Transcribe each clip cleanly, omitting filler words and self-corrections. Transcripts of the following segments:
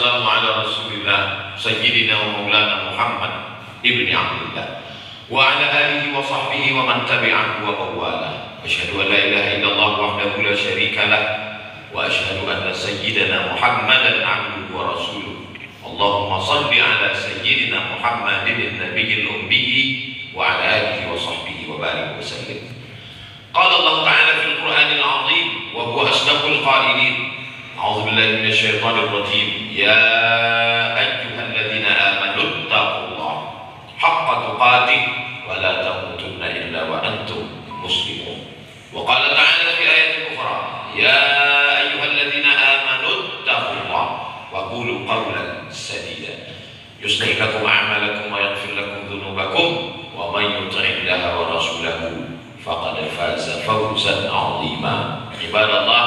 wassalamu ala Rasulillah Sayyidina wa Maulana Muhammad ibni Abdullah wa ala alihi wa sahbihi wa man tabi'ahu wa mawala. Asyhadu an la ilaha illallah wahdahu la syarika lah wa asyhadu anna sayyidina Muhammadan abduhu wa rasuluh. Allahumma salli ala sayyidina Muhammadin nabiyil ummi wa ala alihi wa sahbihi wa barik wa sallim. Qala Allah ta'ala fil Qur'anil 'azim wa huwa asdaqul qailin. A'udzu billahi minasy syaithanir rajim. Ya ayyuhalladzina amanu taqullaha haqqa tuqatih wa la tamutunna illa wa antum muslimun. Wa qala ta'ala fi ayatin ukhra. Ya ayyuhalladzina amanu taqullaha wa qulu qawlan sadida. Yuslih lakum a'malakum wa yaghfir lakum dhunubakum wa man yuti'illaha wa rasulahu faqad faza fawzan 'azima. Ibadallah,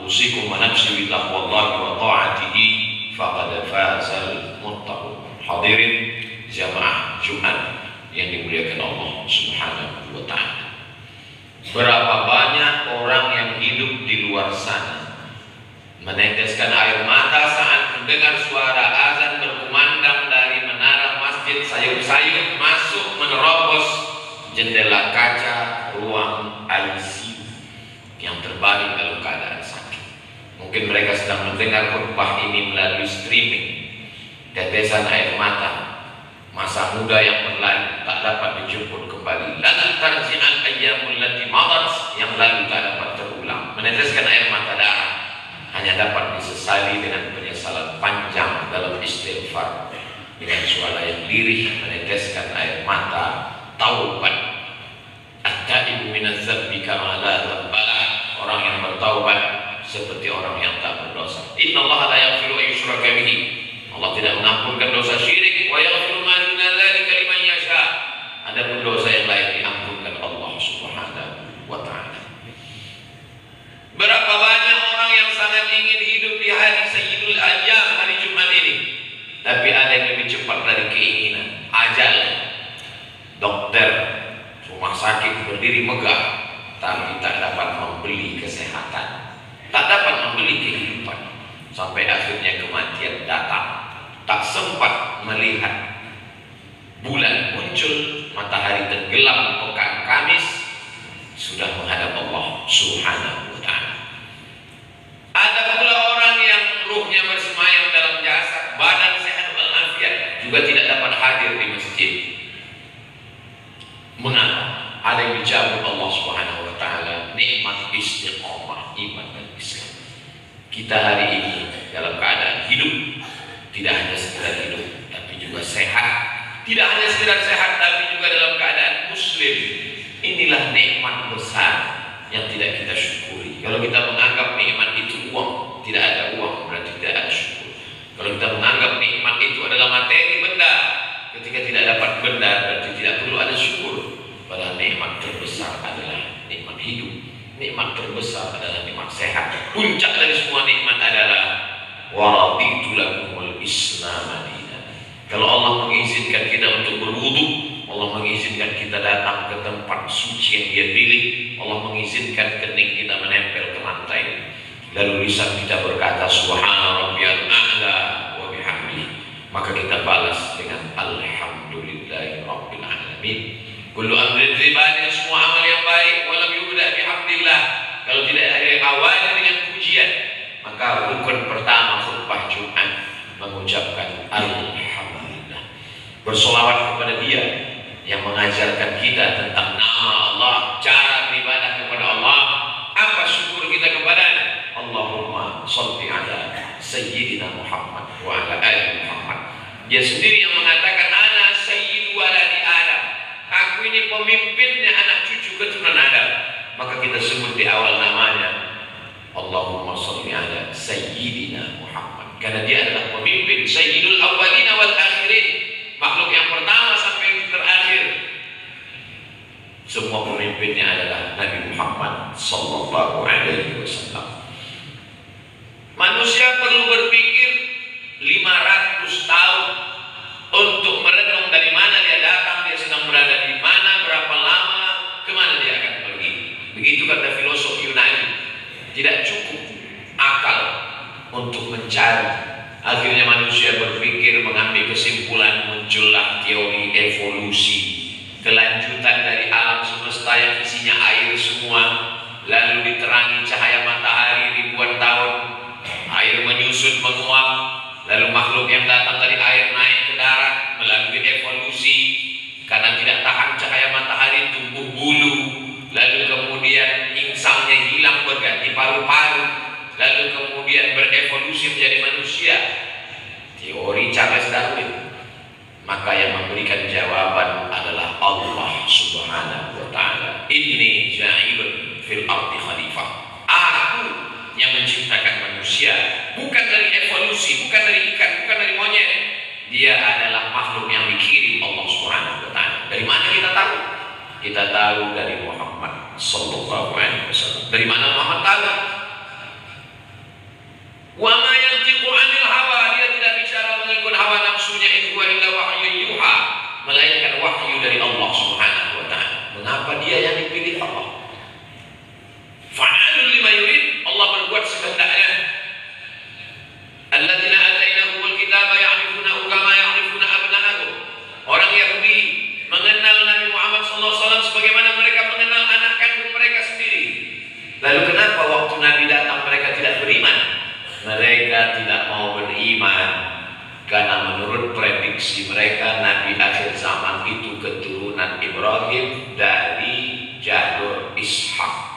usikum wa nafsi bi taqwallahi wa ta'atihi faqad fazal muttaqun. Hadirin jamaah Jumat yang dimuliakan Allah Subhanahu wa ta'ala. Berapa banyak orang yang hidup di luar sana meneteskan air mata saat mendengar suara azan berkumandang dari menara masjid, sayup-sayup masuk menerobos jendela kaca ruang ICU yang terbaring dalam keadaan sakit. Mungkin mereka sedang mendengar khutbah ini melalui streaming. Tetesan air mata masa muda yang berlalu tak dapat dijemput kembali. Lan tarji'al ayyamul lati madat, yang lalu tak dapat terulang. Meneteskan air mata darah hanya dapat disesali dengan penyesalan panjang dalam istighfar, dengan suara yang lirih meneteskan air mata taubat. At-taibu minaz dzambi kama la dzambala, orang yang bertaubat seperti orang yang tak berdosa. Innallaha la yaghfiru an yushraka bihi, Allah tidak mengampunkan dosa syirik. Wa yaghfiru ma duna dzalika liman yasha, adapun dosa yang lain diampunkan Allah Subhanahu wa ta'ala. Berapa banyak orang yang sangat ingin hidup di hari Sayyidul Ayyam, hari Jumat ini, tapi ada yang lebih cepat dari keinginan, ajal. Dokter, rumah sakit berdiri megah, tapi tak dapat membeli kesehatan, tak dapat membeli kehidupan, sampai akhirnya kematian datang. Tak sempat melihat bulan muncul, matahari tenggelam pekan Kamis, sudah menghadap Allah Subhanahu wa ta'ala. Ada pula orang yang ruhnya bersemayam dalam jasad, badan sehat walafiat, juga tidak dapat hadir di masjid. Mengapa? Ada yang dicabut Allah Subhanahu wa ta'ala nikmat istiqomah iman dan Islam. Kita hari ini dalam keadaan hidup, tidak hanya sekedar hidup tapi juga sehat. Tidak hanya sekedar sehat tapi juga dalam keadaan muslim. Inilah nikmat besar yang tidak kita syukuri. Kalau kita menganggap nikmat itu uang, tidak ada uang berarti tidak ada syukur. Kalau kita menganggap nikmat itu adalah materi benda, ketika tidak dapat benda berarti tidak perlu ada syukur. Padahal nikmat terbesar adalah nikmat hidup. Nikmat terbesar adalah nikmat sehat. Puncak dari semua nikmat adalah waraditu lakumul Islam dinan. Kalau Allah mengizinkan kita untuk berwudu, Allah mengizinkan kita datang ke tempat suci yang Dia pilih, Allah mengizinkan kening kita menempel ke lantai, lalu lisan kita berkata subhana rabbiyal a'la wa bihamdihi, maka kita balas dengan alhamdulillahi rabbil alamin. Kullu amrin ribani, semua amal yang baik walam yubda bihamdillah, kalau tidak diawali dengan pujian, maka rukun pertama khutbah Jumat mengucapkan alhamdulillah, bersolawat kepada Dia yang mengajarkan kita tentang nama Allah, cara beribadah kepada Allah, apa syukur kita kepadanya. Allahumma shalli ala sayyidina Muhammad wa ala ali Muhammad. Dia sendiri yang mengatakan ana sayyidu waladi Adam, aku ini pemimpinnya anak cucu keturunan Adam. Maka kita sebut di awal namanya Allahumma shalli ala sayyidina Muhammad, karena dia adalah pemimpin, sayyidul awwalina wal akhirin, makhluk yang pertama sampai yang terakhir. Semua pemimpinnya adalah Nabi Muhammad sallallahu alaihi wasallam. Manusia perlu berpikir 500 tahun untuk merenung dari mana dia datang, dia sedang berada di mana, berapa lama, kemana dia akan pergi. Begitu kata filosof Yunani. Tidak cukup akal untuk mencari Akhirnya manusia berpikir, mengambil kesimpulan, muncullah teori evolusi, kelanjutan dari alam semesta yang isinya air semua, lalu diterangi cahaya matahari ribuan tahun, air menyusut menguap, lalu makhluk yang datang dari air naik ke darat melalui evolusi, karena tidak tahan cahaya matahari tumbuh bulu, lalu kemudian insangnya hilang berganti paru-paru, lalu kemudian berevolusi menjadi manusia. Teori Charles Darwin. Maka yang memberikan jawaban adalah Allah Subhanahu wa ta'ala. Inni ja'ilun fil ardi khalifah. Aku yang menciptakan manusia, bukan dari evolusi, bukan dari ikan, bukan dari monyet. Dia adalah makhluk yang dikirim Allah Subhanahu wa ta'ala. Dari mana kita tahu? Kita tahu dari Muhammad sallallahu alaihi wasallam. Dari mana Muhammad tahu? Wa ma yantiqu 'anil hawa, dia tidak bicara mengikut hawa nafsunya, in huwa illa wahyun yuha, melainkan wahyu dari Allah Subhanahu wa ta'ala. Mengapa dia yang dipilih Allah? Fa'alul lima yurid, Allah berbuat sekehendaknya. Alladzina atainahumul kitaba ya'rifunahu kama ya'rifuna abna'ahum. Orang Yahudi mengenal Nabi Muhammad sallallahu alaihi wasallam sebagaimana mereka mengenal anak kandung mereka sendiri. Lalu kenapa waktu Nabi datang mereka tidak beriman? Mereka tidak mau beriman karena menurut prediksi mereka Nabi akhir zaman itu keturunan Ibrahim dari jalur Ishak.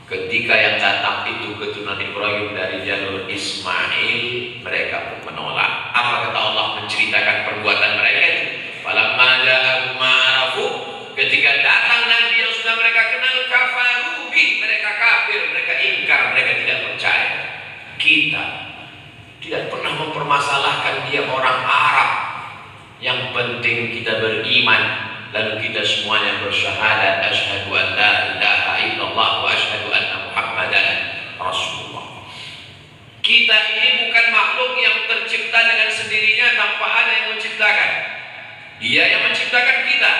Ketika yang datang itu keturunan Ibrahim dari jalur Ismail, mereka pun menolak. Apa kata Allah menceritakan perbuatan mereka itu? Falamma ja'ahum ma arafu, ketika datang Nabi yang sudah mereka kenal, kafaru bih, mereka kafir, mereka ingkar, mereka tidak percaya. Kita tidak pernah mempermasalahkan dia orang Arab. Yang penting kita beriman, lalu kita semuanya bersyahadat asyhadu an la ilaha illallah wa asyhadu anna Muhammadan Rasulullah. Kita ini bukan makhluk yang tercipta dengan sendirinya tanpa ada yang menciptakan. Dia yang menciptakan kita.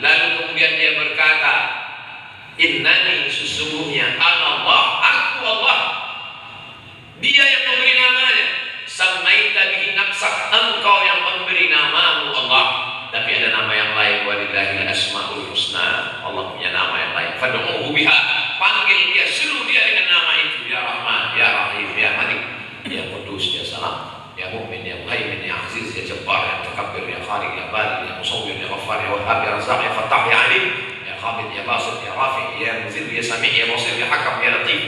Lalu kemudian dia berkata, innani, sesungguhnya Allah, aku Allah. Dia yang memberi namanya. Samaita bihi nafsak, engkau yang memberi namamu Allah. Tapi ada nama yang lain, walillahil asmaul husna. Allah punya nama yang lain. Fad'uhu biha, panggil dia, seru dia dengan nama itu. Ya Rahman, Ya Rahim, Ya Malik, Ya Qudus, Ya Salam, Ya Mu'min, Ya Muhaimin, Ya Aziz, Ya Jabbar, Ya Takabbir, Ya Khaliq, Ya Bari, Ya Musawwir, Ya Ghaffar, Ya Wahhab, Ya Razzaq, Ya Fattah, Ya Alim, Ya Khabid, Ya Basit, Ya Rafi, Ya Muzil, Ya Sami', Ya Basir, Ya Hakam, Ya Latif.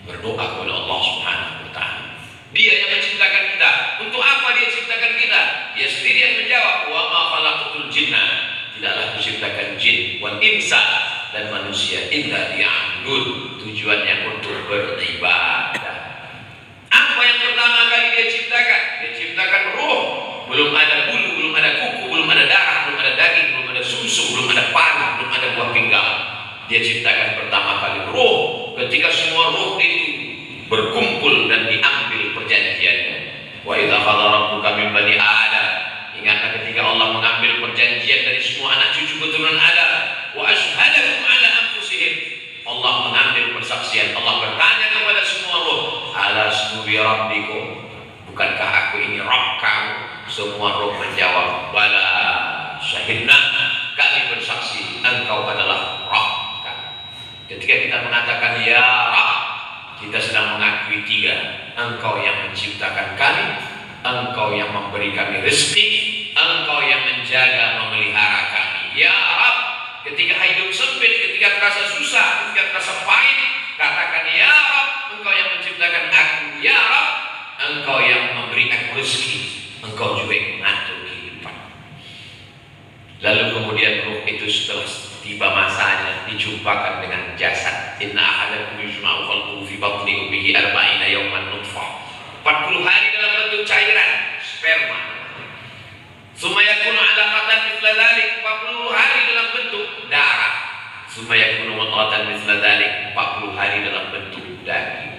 Berdoa kepada Allah Subhanahu wa ta'ala. Dia yang menciptakan kita. Untuk apa dia ciptakan kita? Dia sendiri yang menjawab, wa ma khalaqatul jinna, tidaklah diciptakan jin wal insa, dan manusia illa liya'budun, tujuannya untuk beribadah. Apa yang pertama kali dia ciptakan? Dia ciptakan ruh. Belum ada bulu, belum ada kuku, belum ada darah, belum ada daging, belum ada susu, belum ada paru, belum ada buah pinggang. Dia ciptakan pertama kali ruh. Ketika semua ruh itu berkumpul dan diambil perjanjiannya. Wa idza akhadha rabbuka min bani Adam, ingatlah ketika Allah mengambil perjanjian dari semua anak cucu keturunan Adam. Wa asyhadahum ala anfusihim, Allah mengambil persaksian. Allah bertanya kepada semua ruh, alastu bi rabbikum, bukankah aku ini Rabb kamu? Semua ruh menjawab, bala syahidna, kami bersaksi engkau adalah Rabb. Ketika kita mengatakan ya Rabb, kita sedang mengakui tiga. Engkau yang menciptakan kami, engkau yang memberi kami rezeki, engkau yang menjaga memelihara kami. Ya Rabb, ketika hidup sempit, ketika terasa susah, ketika terasa pahit, katakan ya Rabb, engkau yang menciptakan aku. Ya Rabb, engkau yang memberi aku rezeki, engkau juga yang mengatur kehidupan. Lalu kemudian ruh itu setelah tiba masanya dijumpakan dengan jasad. Inna ahadakum yujma'u khalquhu fi batni ummihi arba'ina yawman nutfah, 40 hari dalam bentuk cairan sperma. Summa yakunu 'alaqatan mithla dzalik, 40 hari dalam bentuk darah. Summa yakunu mudghatan mithla dzalik, 40 hari dalam bentuk daging.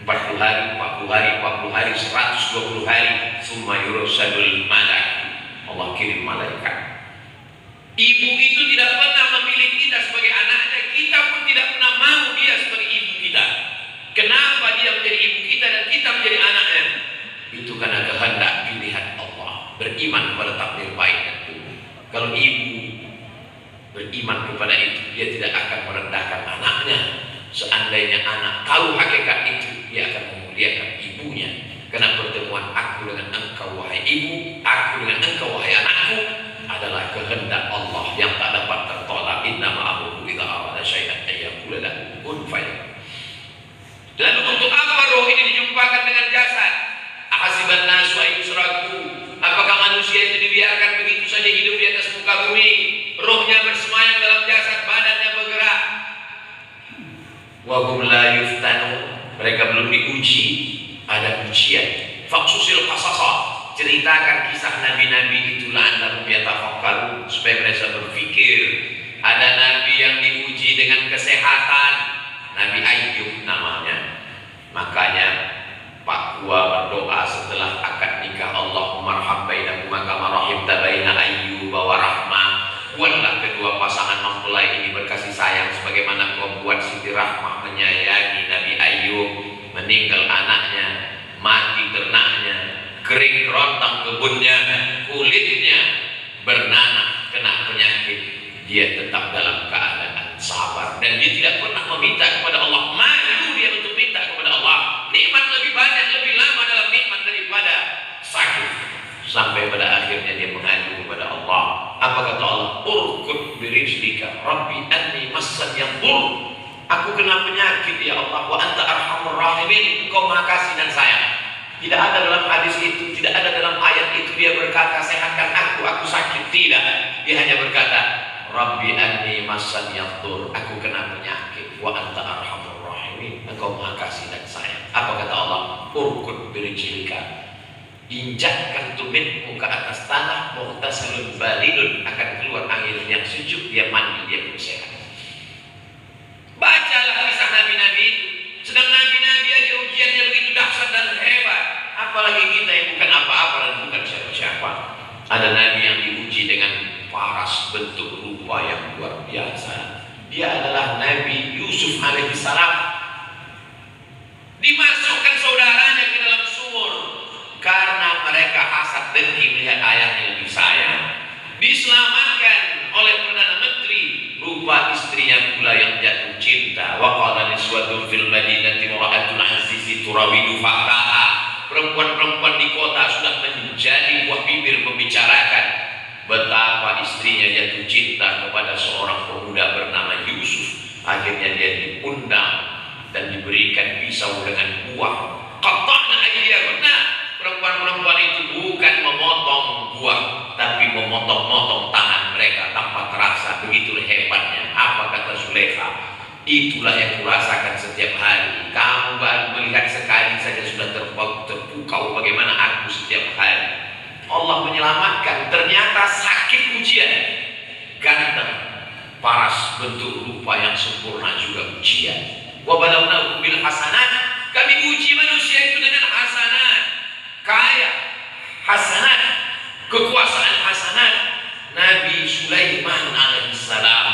40 hari, 40 hari, 40 hari, 120 hari. Summa yursalul malak, Allah kirim malaikat. Ibu itu tidak pernah memilih kita sebagai anaknya, kita pun tidak pernah mau dia sebagai ibu kita. Kenapa dia menjadi ibu kita dan kita menjadi anaknya? beriman kepada takdir baik dan buruk. Kalau ibu beriman kepada itu, dia tidak akan merendahkan anaknya. Seandainya anak tahu hakikat itu, dia akan memuliakan ibunya. Karena pertemuan aku dengan engkau wahai ibu, aku dengan engkau wahai anakku adalah kehendak Allah yang tak dapat tertolak. Innama amruhu idza arada syai'an ayyaqula lahu kun fayakun. Lalu untuk apa roh ini dijumpakan dengan jasad? Ahasiban nasu ayyusraku? Apakah manusia itu dibiarkan begitu saja hidup di atas muka bumi? Rohnya bersemayam dalam jasad, badannya bergerak. Wa hum la yuftanun. Mereka belum diuji. Ada ujian. Faksusil qasasa, ceritakan kisah nabi-nabi itu la'allahum yatafakkarun, supaya mereka berpikir. Ada nabi yang diuji dengan kesehatan, Nabi Ayyub namanya. Makanya Pak Kua berdoa setelah akad nikah, Allahumma arham bainahuma kama rahimta baina Ayyub wa Rahmah. Buatlah kedua pasangan mempelai ini berkasih sayang sebagaimana kau buat Siti Rahmah menyayangi Nabi Ayyub. Meninggal anaknya, mati ternaknya, kering kerontang kebunnya, kulitnya bernanah, kena penyakit, dia tetap dalam keadaan sabar dan dia tidak pernah meminta kepada Allah. Malu dia untuk minta kepada Allah. Nikmat lebih banyak, lebih lama dalam nikmat daripada sakit. Sampai pada akhirnya dia mengadu kepada Allah. Apa kata Allah? Urkud birizlika Rabbi anni massan yadur. Aku kena penyakit ya Allah, wa anta arhamur rahimin. Engkau maha kasih dan sayang. Tidak ada dalam hadis itu, tidak ada dalam ayat itu dia berkata sehatkan aku sakit. Tidak. Dia hanya berkata Rabbi anni massan yadur. Aku kena penyakit, wa anta arhamur rahimin. Engkau maha kasih dan sayang. Apa kata Allah? Urkud birijlika. Injakkan tumitmu ke atas tanah, muhtasalun balidun, akan keluar angin yang sejuk, dia mandi, dia pun sehat. Bacalah kisah nabi-nabi itu. Sedang nabi-nabi aja ujiannya begitu dahsyat dan hebat, apalagi kita yang bukan apa-apa dan bukan siapa-siapa. Ada nabi yang diuji dengan paras bentuk rupa yang luar biasa. Dia adalah Nabi Yusuf alaihissalam. Dimasukkan saudaranya ke dalam sumur karena mereka hasad dengki melihat ayahnya lebih sayang. Diselamatkan oleh Perdana Menteri, rupa istrinya pula yang jatuh cinta. Wa qala niswatun fil madinati imra'atul azizi turawidu fataha. Perempuan-perempuan di kota sudah menjadi buah bibir membicarakan betapa istrinya jatuh cinta kepada seorang pemuda bernama Yusuf. Akhirnya dia diundang dan diberikan pisau dengan buah. Qata'na aydiyahunna. Perempuan-perempuan itu bukan memotong buah, tapi memotong-motong tangan mereka tanpa terasa. Begitu hebatnya. Apa kata Zulaikha? Itulah yang kurasakan setiap hari. Kamu baru melihat sekali saja sudah terpukau bagaimana aku setiap hari. Allah menyelamatkan. Ternyata sakit ujian, ganteng, paras, bentuk rupa yang sempurna juga ujian. Wa balawnahu bil hasanat. Kami uji manusia itu dengan hasanat. Kaya, hasanat, kekuasaan hasanat. Nabi Sulaiman alaihissalam,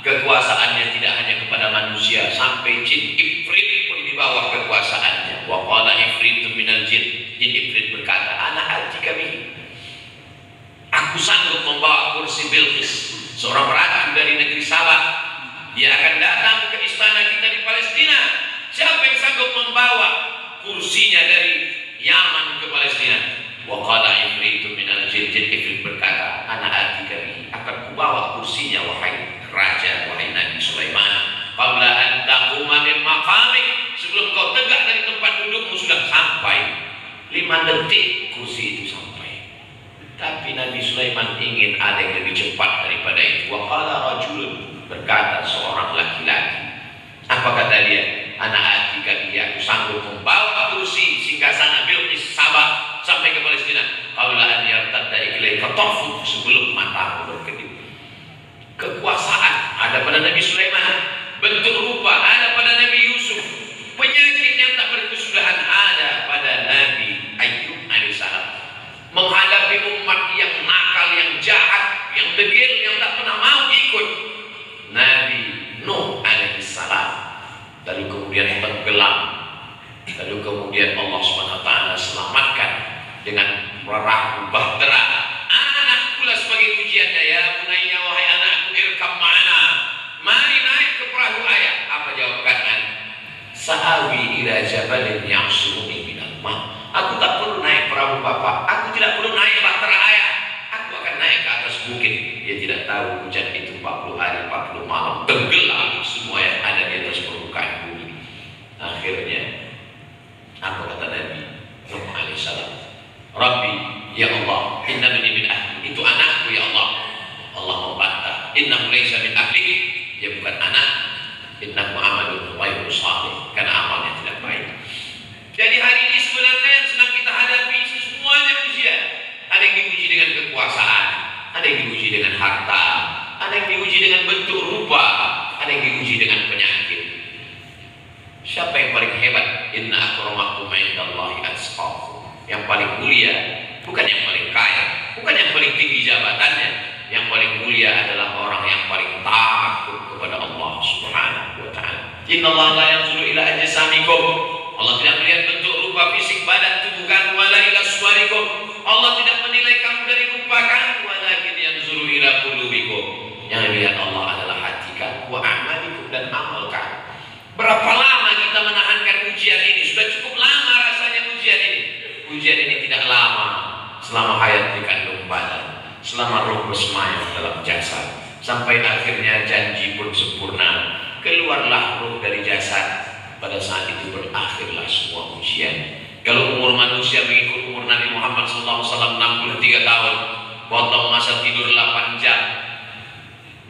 kekuasaannya tidak hanya kepada manusia, sampai jin ifrit pun di bawah kekuasaannya. Wa qala ifritu minal jin. Jin ifrit berkata, ana atika bihi. Aku sanggup membawa kursi Bilqis, seorang ratu dari negeri Sabah. Dia akan datang ke istana kita di Palestina. Siapa yang sanggup membawa kursinya dari Yaman ke Palestina? Wa qala ifritu minal jin. Jin ifrit berkata, ana atika bihi. Akan kubawa kursinya wahai raja, wahai Nabi Sulaiman. Qabla an taquma min maqamik. Sebelum kau tegak dari tempat dudukmu sudah sampai. 5 detik kursi itu sampai. Tapi Nabi Sulaiman ingin ada yang lebih cepat daripada itu. Wa qala rajulun. Berkata seorang laki-laki. Apa kata dia? Ana atika bihi. Aku sanggup membawa kursi singgasana Bilqis Sabah sampai ke Palestina. Qabla an yartadda ilaika tarfuk. Sebelum matamu berkedip. Kekuasaan ada pada Nabi Sulaiman, bentuk rupa ada pada Nabi Yusuf, penyakit yang tak berkesudahan ada pada Nabi Ayyub alaihissalam. Menghadapi umat yang nakal, yang jahat, yang degil, yang tak pernah mau ikut, Nabi Nuh alaihissalam. Lalu kemudian tenggelam, lalu kemudian Allah SWT selamatkan dengan perahu bahtera. Sa'awi ila jabalin ya'sumuni minal ma. Aku tak perlu naik perahu bapak, aku tidak perlu naik bahtera ayah. Aku akan naik ke atas bukit. Dia tidak tahu hujan itu 40 hari 40 malam tenggelam semua yang ada di atas permukaan bumi. Akhirnya apa kata Nabi Nuh alaihissalam? Rabbi, ya Allah, inna min ahli, itu anakku ya Allah. Allah membantah, innahu laysa min ahli, dia bukan anak. Innahu amalun ghairu salih, karena amalnya tidak baik. Jadi hari ini sebenarnya yang sedang kita hadapi semuanya ujian. Ada yang diuji dengan kekuasaan, ada yang diuji dengan harta, ada yang diuji dengan bentuk rupa, ada yang diuji dengan penyakit. Siapa yang paling hebat? Inna akramakum indallahi atqakum. Yang paling mulia bukan yang paling kaya, bukan yang paling tinggi jabatannya. Yang paling mulia adalah orang yang paling takut kepada Allah Subhanahu wa ta'ala. Innallaha la yanzuru ila ajsamikum. Allah tidak melihat bentuk rupa fisik badan tubuh kamu, wala ila suwarikum. Allah tidak menilai kamu dari rupa kamu, walakin yanzuru ila qulubikum. Yang dilihat Allah adalah hati kamu, wa a'malikum, dan amal kamu. Berapa lama kita menahankan ujian ini? Sudah cukup lama rasanya ujian ini. Ujian ini tidak lama selama hayat dikandung badan, selama roh bersemayam dalam jasad, sampai akhirnya janji pun sempurna. Keluarlah roh dari jasad. Pada saat itu berakhirlah semua ujian. Kalau umur manusia mengikut umur Nabi Muhammad SAW 63 tahun, potong masa tidur 8 jam,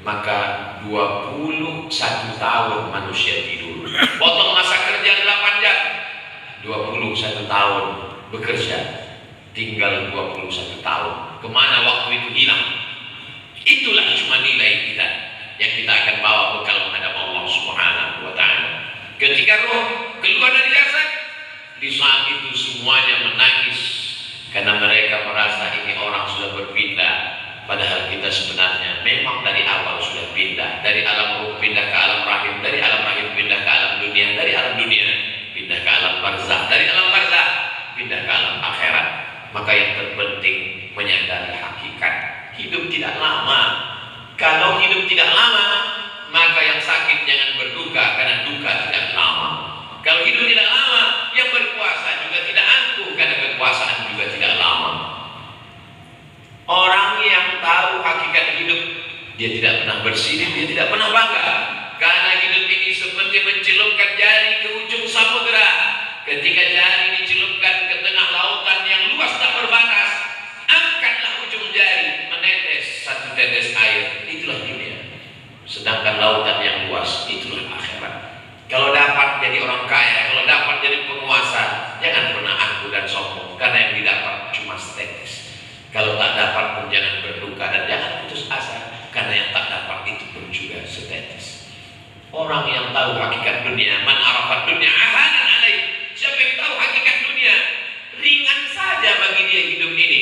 maka 21 tahun manusia tidur. Potong masa kerja 8 jam, 21 tahun bekerja, tinggal 21 tahun. Kemana waktu itu hilang? Itulah cuma nilai kita yang kita akan bawa bekal menghadap Allah Subhanahu wa ta'ala. Ketika roh keluar dari jasad, di saat itu semuanya menangis karena mereka merasa ini orang sudah berpindah. Padahal kita sebenarnya memang dari awal sudah pindah. Dari alam roh pindah ke alam rahim, dari alam rahim pindah ke alam dunia, dari alam dunia pindah ke alam barzah, dari alam barzah pindah ke alam akhirat. Maka yang terpenting menyadari hakikat hidup tidak lama. Kalau hidup tidak lama, maka yang sakit jangan berduka, karena duka tidak lama. Kalau hidup tidak lama, yang berkuasa juga tidak angkuh, karena kekuasaan juga tidak lama. Orang yang tahu hakikat hidup, dia tidak pernah bersedih, dia tidak pernah bangga. Karena hidup ini seperti mencelupkan jari ke ujung samudera. Ketika jari dicelupkan ke tengah lautan yang luas tak berbatas, angkatlah ujung jari, menetes satu tetes air. Itulah dunia. Sedangkan lautan yang luas, itulah akhirat. Kalau dapat jadi orang kaya, kalau dapat jadi penguasa, jangan pernah angkuh dan sombong, karena yang didapat cuma setetes. Kalau tak dapat pun jangan berduka, dan jangan putus asa, karena yang tak dapat itu pun juga setetes. Orang yang tahu hakikat dunia, man arafat dunia ahanan alaih. Siapa yang tahu hakikat dunia, ringan saja bagi dia hidup ini.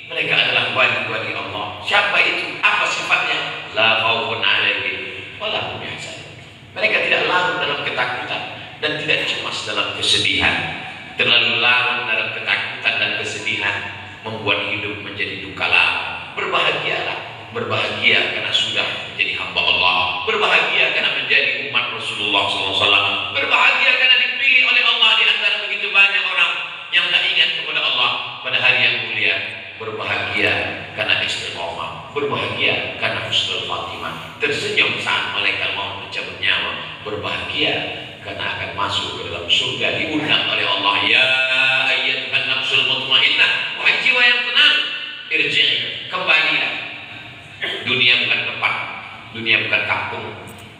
Mereka adalah wali-wali Allah. Siapa itu? Apa sifatnya? La khaufun alaihim wa la hum yahzanun. Mereka tidak larut dalam ketakutan dan tidak cemas dalam kesedihan. Terlalu larut dalam ketakutan dan kesedihan membuat hidup menjadi duka lama. Berbahagialah, berbahagia karena sudah menjadi hamba Allah. Berbahagia karena menjadi umat Rasulullah SAW. Berbahagia karena dipilih oleh Allah di antara begitu banyak orang yang tak ingat kepada Allah pada hari yang mulia. Berbahagia karena istiqomah, berbahagia karena husnul khatimah, tersenyum saat malaikat maut mencabut nyawa, berbahagia karena akan masuk ke dalam surga, diundang oleh Allah. Ya ayyatuhan nafsul mutmainnah, wahai jiwa yang tenang, irji'i, kembalilah. Dunia bukan tempat, dunia bukan kampung,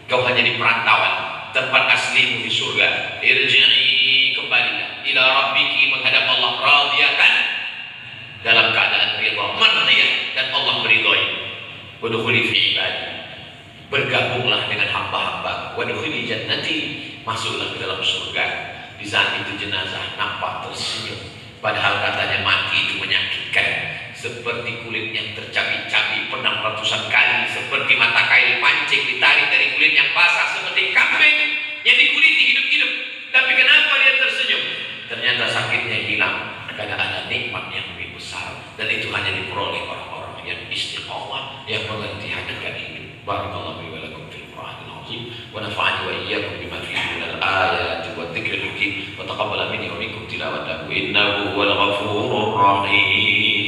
kau hanya di perantauan. Tempat aslimu di surga. Irji'i, kembalilah ila rabbiki, menghadap Allah, radiyatan, dalam keadaan ridha, mardiyah, dan Allah meridhoi. Wadkhuli fi ibadi, bergabunglah dengan hamba-hamba. Wadkhuli jannati, masuklah ke dalam surga. Di saat itu jenazah nampak tersenyum, padahal katanya mati itu menyakitkan. Seperti kulit yang tercabik-cabik pernah ratusan kali, seperti mata kail pancing ditarik dari kulit yang basah, seperti kambing yang dikuliti hidup-hidup. Tapi kenapa dia tersenyum? Ternyata sakitnya hilang karena ada nikmat yang lebih besar, dan itu hanya diperoleh orang-orang yang istiqomah, yang mengerti hakikat hidup. Barakallahu li wa lakum fil Qur'anil azim wa nafa'ani wa iyyakum bima fihi minal ayati wat إنه هو الغفور الرحيم.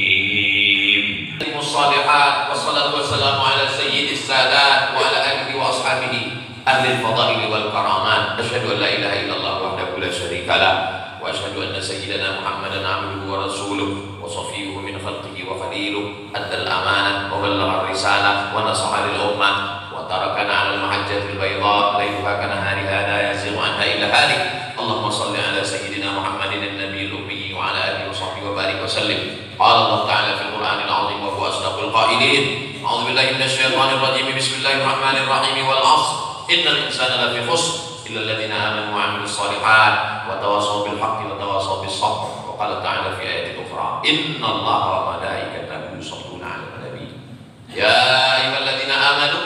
الصالحات والصلاة والسلام على سيد السادات وعلى آله وأصحابه أهل الفضائل والكرامات. أشهد أن لا إله إلا الله وحده لا شريك له، وأشهد أن سيدنا محمدا عبده ورسوله وصفيه من خلقه وخليله، أدى الأمانة وبلغ الرسالة ونصح للأمة وتركنا على المحجة البيضاء ليلها كنهارها لا يزيغ عنها إلا هالك. اللهم صل على سيدنا محمد النبي الأمي وعلى آله وصحبه وبارك وسلم. قال الله تعالى في القرآن العظيم وهو أصدق القائلين: أعوذ بالله من الشيطان الرجيم، بسم الله الرحمن الرحيم، والعصر إن الإنسان لفي خسر إلا الذين آمنوا وعملوا الصالحات وتواصوا بالحق وتواصوا بالصبر. وقال تعالى في آية أخرى: إن الله وملائكته يصلون على النبي يا أيها الذين آمنوا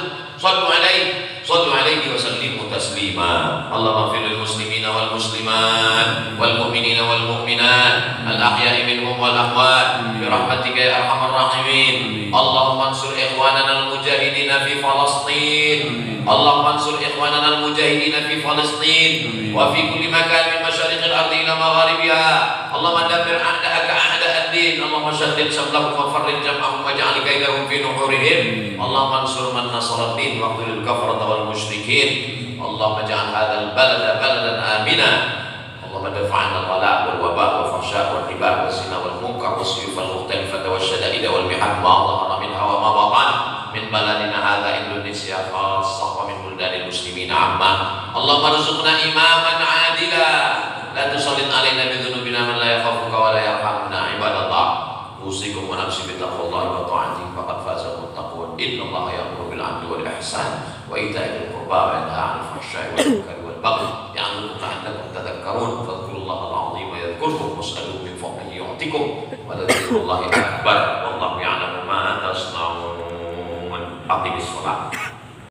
صلوا عليه وسلموا تسليما. اللهم اغفر للمسلمين والمسلمات والمؤمنين والمؤمنات الأحياء منهم والأموات برحمتك يا أرحم الراحمين. اللهم انصر إخواننا المجاهدين في فلسطين، اللهم انصر إخواننا المجاهدين في فلسطين وفي كل مكان من مشارق الأرض إلى مغاربها. اللهم دمر أعداءك أعداء الدين، اللهم شتت شملهم وفرق جمعهم واجعل كيدهم في نحورهم. اللهم انصر من نصر الدين واخذل الكفرة والمشركين. اللهم اجعل هذا البلد بلدا آمنا. اللهم دفع عنا الغلاء والوباء والفحشاء والربا والزنا والمنكر والسيوف المختلفة والشدائد والمحن ما ظهر منها وما بطن من بلدنا هذا إندونيسيا خاصة ومن بلدان المسلمين عامة. اللهم ارزقنا إماما عادلا لا تسلط علينا بذنوبنا من لا يخافك ولا يرحمنا. عباد الله، أوصيكم ونفسي بتقوى الله وطاعته فقد فاز المتقون. إن الله يأمر بالعدل والإحسان وإيتاء ذي القربى وينهى عن الفحشاء والمنكر والبغي يعظكم لعلكم تذكرون. فاذكروا الله العظيم يذكركم واسألوه من فضله يعطكم ولذكر الله أكبر.